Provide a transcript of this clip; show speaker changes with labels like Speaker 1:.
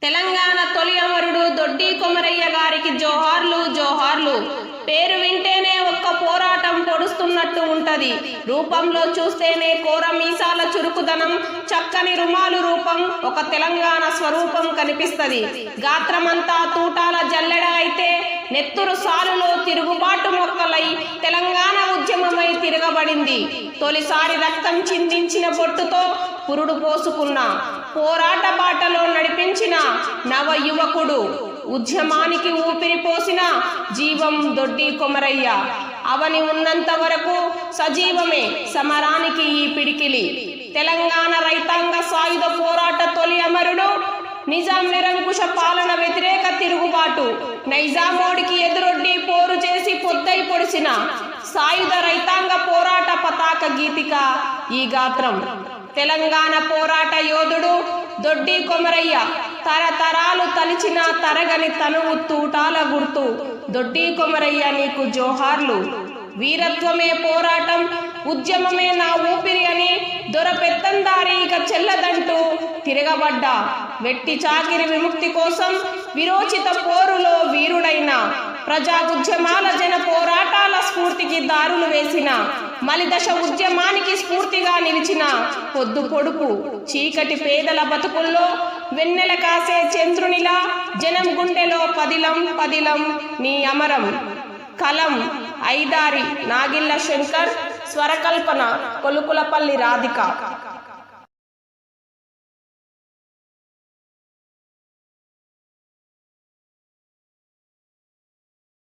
Speaker 1: తెలంగాణ తొలి అమరుడు దొడ్డి కొమరయ్య గారికి జోహార్లు జోహార్లు. పేరు వింటేనే ఒక్క పోరాటం పొడుస్తున్నట్టు ఉంటది. రూపంలో చూస్తేనే కోర మీసాల చురుకుదనం, చక్కని రుమాలు రూపం, ఒక తెలంగాణ స్వరూపం కనిపిస్తది. గాత్రమంతా తూటాల జల్లెడ అయితే నెత్తురు సాలులో తిరుగుబాటు మొక్కలై తెలంగాణ ఉద్యమమై తిరగబడింది. తొలిసారి రక్తం చిందించిన బొట్టుతో పురుడు పోసుకున్న, పోరాట బాటలో నడిపించిన నవ యువకుడు, ఉద్యమానికి ఊపిరి పోసిన జీవం దొడ్డి కొమరయ్య. అవని ఉన్నంత వరకు సజీవమే సమరానికి ఈ పిడికిలి. తెలంగాణ రైతాంగ సాయుధ పోరాట తొలి అమరుడు, నిజాం నిరంకుశ పాలన వ్యతిరేక తిరుగుబాటు, నైజామోడికి ఎదురొడ్డి పోరు చేసి పొద్దై పొడిసిన సాయుధ రైతాంగ పోరాట పతాక గీతిక ఈ గాత్రం. తెలంగాణ పోరాట యోధుడు దొడ్డి కొమరయ్య, తరతరాలు తలిచిన తరగని తనువు తూటాల గుర్తు. దొడ్డి కొమరయ్య నీకు జోహార్లు. వీరత్వమే పోరాటం, ఉద్యమమే నా ఊపిరి అని దొర పెత్తందారి ఇక చెల్లదంటూ తిరగబడ్డా. వెట్టి చాకిరి విముక్తి కోసం విరోచిత పోరులో వీరుడైన, ప్రజా ఉద్యమాల జన పోరాటాల స్ఫూర్తికి దారులు వేసిన, మలిదశ ఉద్యమానికి స్ఫూర్తిగా నిలిచిన పొద్దు పొడుపు చీకటి పేదల బతుకుల్లో వెన్నెల కాసే చంద్రునిలా జనం గుండెలో పదిలం పదిలం నీ అమరం. కలం ఐదారి నాగిళ్ళ శంకర్, స్వరకల్పన కొలుకులపల్లి రాధిక.